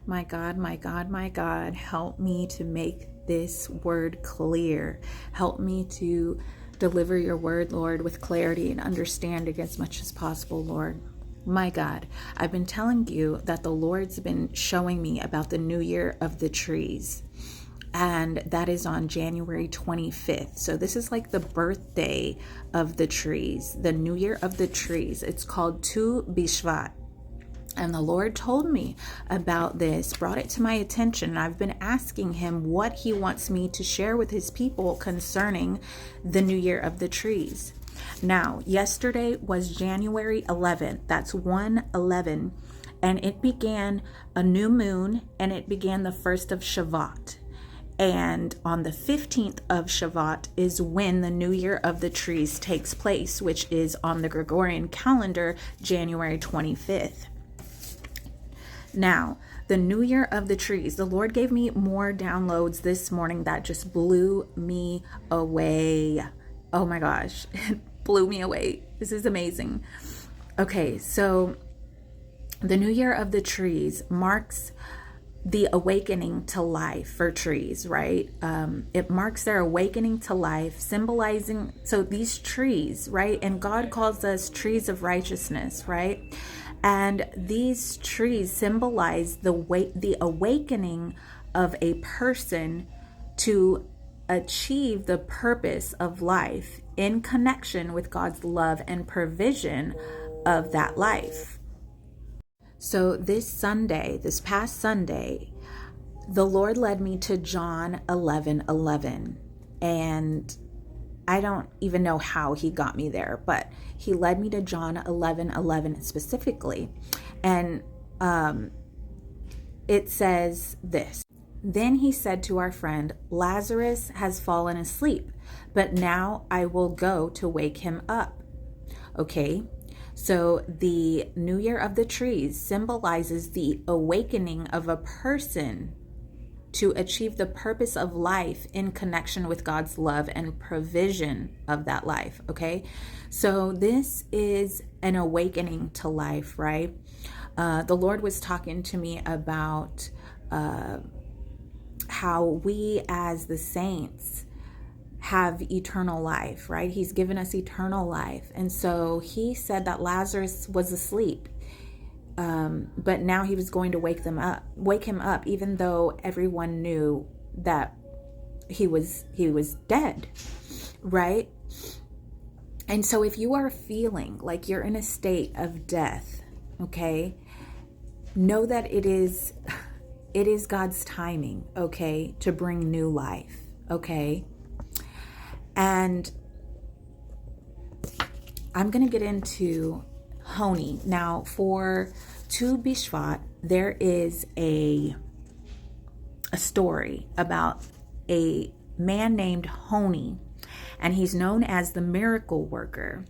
My God, my God, my God, help me to make this word clear. Help me to deliver your word, Lord, with clarity and understanding as much as possible, Lord. My God, I've been telling you that the Lord's been showing me about the New Year of the Trees. And that is on January 25th. So this is like the birthday of the trees, the New Year of the Trees. It's called Tu Bishvat. And the Lord told me about this, brought it to my attention. And I've been asking him what he wants me to share with his people concerning the New Year of the Trees. Now, yesterday was January 11th. That's 1/11. And it began a new moon, and it began the first of Shavat. And on the 15th of Shavat is when the New Year of the Trees takes place, which is on the Gregorian calendar, January 25th. Now, the New Year of the Trees, the Lord gave me more downloads this morning that just blew me away. Oh my gosh, it blew me away. This is amazing. Okay, so the New Year of the Trees marks the awakening to life for trees, right? It marks their awakening to life, symbolizing, so these trees, right? And God calls us trees of righteousness, right? And these trees symbolize the awakening of a person to achieve the purpose of life in connection with God's love and provision of that life. So this past Sunday, the Lord led me to John 11:11, and I don't even know how he got me there, but he led me to John 11:11 specifically. And it says this: Then he said to our friend, Lazarus has fallen asleep, but now I will go to wake him up. Okay. So the New Year of the Trees symbolizes the awakening of a person to achieve the purpose of life in connection with God's love and provision of that life, okay? So this is an awakening to life, right? The Lord was talking to me about how we as the saints have eternal life, right? He's given us eternal life. And so he said that Lazarus was asleep, but now he was going to wake him up, even though everyone knew that he was dead, right? And so if you are feeling like you're in a state of death, okay, know that it is God's timing, okay, to bring new life, okay? And I'm going to get into Honi. Now, for Tu Bishvat, there is a story about a man named Honi, and he's known as the miracle worker,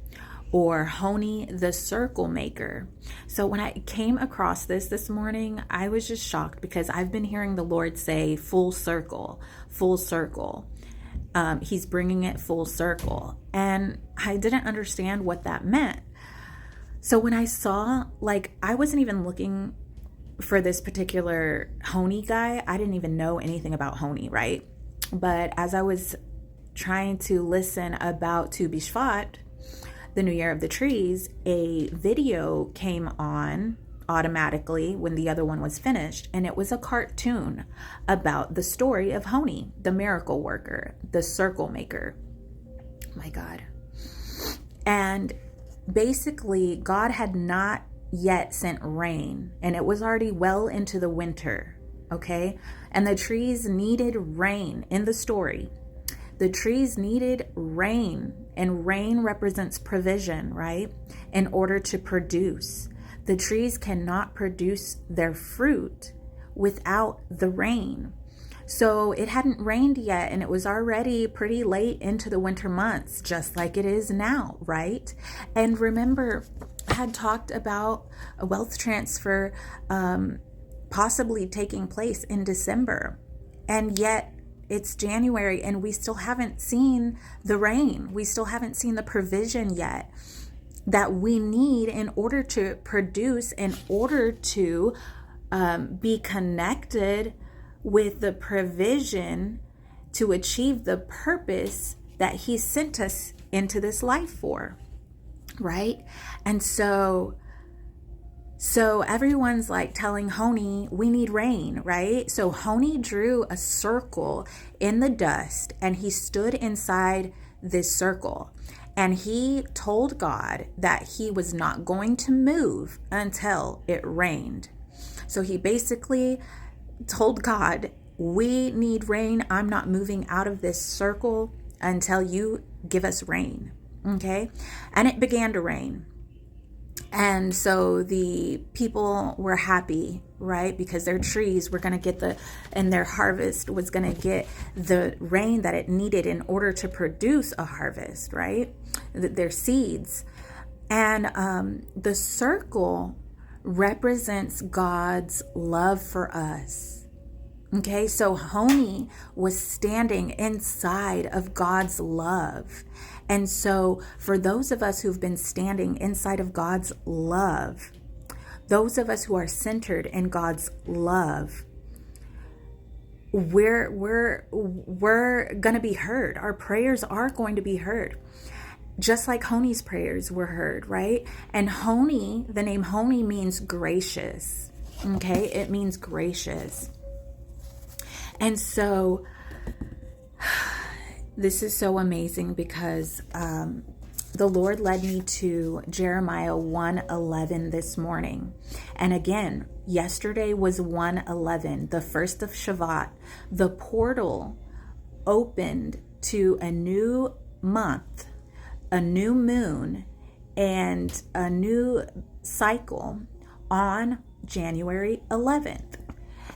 or Honi the circle maker. So when I came across this morning, I was just shocked because I've been hearing the Lord say full circle, full circle. He's bringing it full circle. And I didn't understand what that meant. So when I saw, I wasn't even looking for this particular Honi guy. I didn't even know anything about Honi, right? But as I was trying to listen about Tu Bishvat, the New Year of the Trees, a video came on automatically when the other one was finished, and it was a cartoon about the story of Honi, the miracle worker, the circle maker. My God. And basically, God had not yet sent rain, and it was already well into the winter, okay? And the trees needed rain in the story. The trees needed rain, and rain represents provision, right? In order to produce. The trees cannot produce their fruit without the rain. So it hadn't rained yet, and it was already pretty late into the winter months, just like it is now, right? And remember, I had talked about a wealth transfer possibly taking place in December, and yet it's January and we still haven't seen the rain. We still haven't seen the provision yet that we need in order to produce, in order to be connected with the provision to achieve the purpose that he sent us into this life for, right? And so everyone's like telling Honi, we need rain, right? So Honi drew a circle in the dust and he stood inside this circle. And he told God that he was not going to move until it rained. So he basically told God, we need rain. I'm not moving out of this circle until you give us rain. Okay? And it began to rain. And so the people were happy, right? Because their trees were going to and their harvest was going to get the rain that it needed in order to produce a harvest, right? Their seeds. And the circle represents God's love for us. Okay, so Honi was standing inside of God's love. And so for those of us who've been standing inside of God's love, those of us who are centered in God's love, we're going to be heard. Our prayers are going to be heard. Just like Honi's prayers were heard, right? And Honi, the name Honi means gracious. Okay, it means gracious. And so this is so amazing because the Lord led me to Jeremiah 1:11 this morning. And again, yesterday was 1:11, the first of Shavat. The portal opened to a new month, a new moon, and a new cycle on January 11th.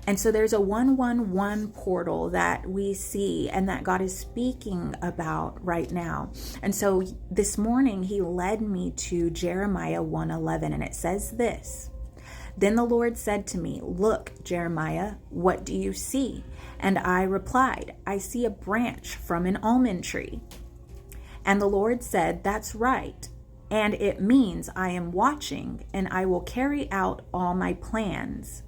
And so there's a 111 portal that we see and that God is speaking about right now. And so this morning he led me to Jeremiah 1:11, and it says this: Then the Lord said to me, Look, Jeremiah, what do you see? And I replied, I see a branch from an almond tree. And the Lord said, That's right. And it means I am watching and I will carry out all my plans.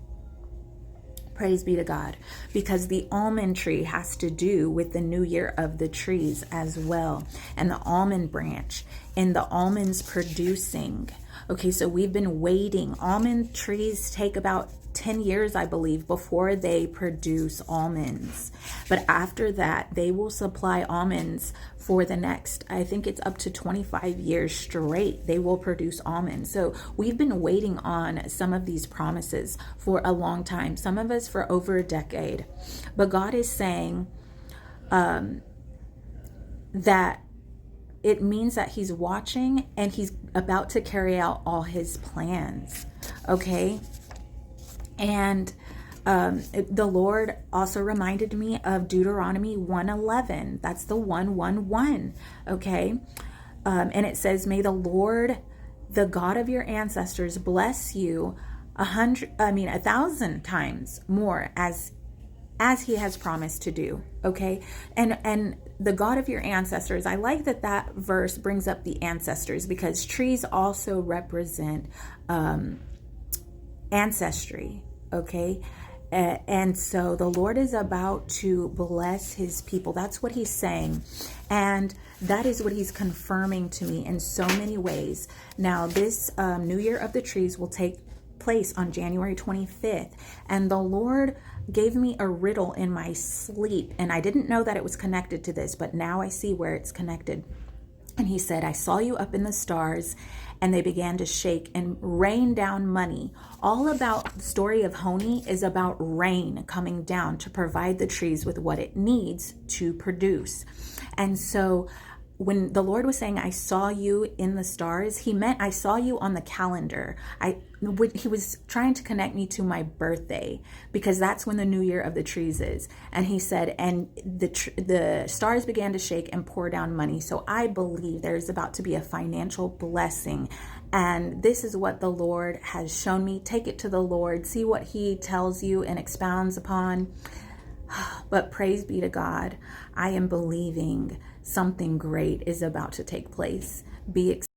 Praise be to God, because the almond tree has to do with the new year of the trees as well, and the almond branch and the almonds producing. Okay, so we've been waiting. Almond trees take about 10 years, I believe, before they produce almonds. But after that, they will supply almonds for the next, I think it's up to 25 years straight. They will produce almonds. So we've been waiting on some of these promises for a long time, some of us for over a decade. But God is saying that it means that he's watching and he's about to carry out all his plans. Okay? And the Lord also reminded me of Deuteronomy 1:11. That's the 111. Okay. And it says, May the Lord, the God of your ancestors, bless you 1,000 times more as he has promised to do. Okay. And the God of your ancestors, I like that verse brings up the ancestors, because trees also represent ancestry. Okay. And so the Lord is about to bless his people. That's what he's saying. And that is what he's confirming to me in so many ways. Now, this New Year of the Trees will take place on January 25th. And the Lord gave me a riddle in my sleep. And I didn't know that it was connected to this, but now I see where it's connected. And he said, I saw you up in the stars, and they began to shake and rain down money. All about the story of Honi is about rain coming down to provide the trees with what it needs to produce. And so when the Lord was saying, I saw you in the stars, he meant I saw you on the calendar. He was trying to connect me to my birthday, because that's when the New Year of the Trees is. And he said, and the stars began to shake and pour down money. So I believe there's about to be a financial blessing. And this is what the Lord has shown me. Take it to the Lord. See what he tells you and expounds upon. But praise be to God. I am believing something great is about to take place. Be excited.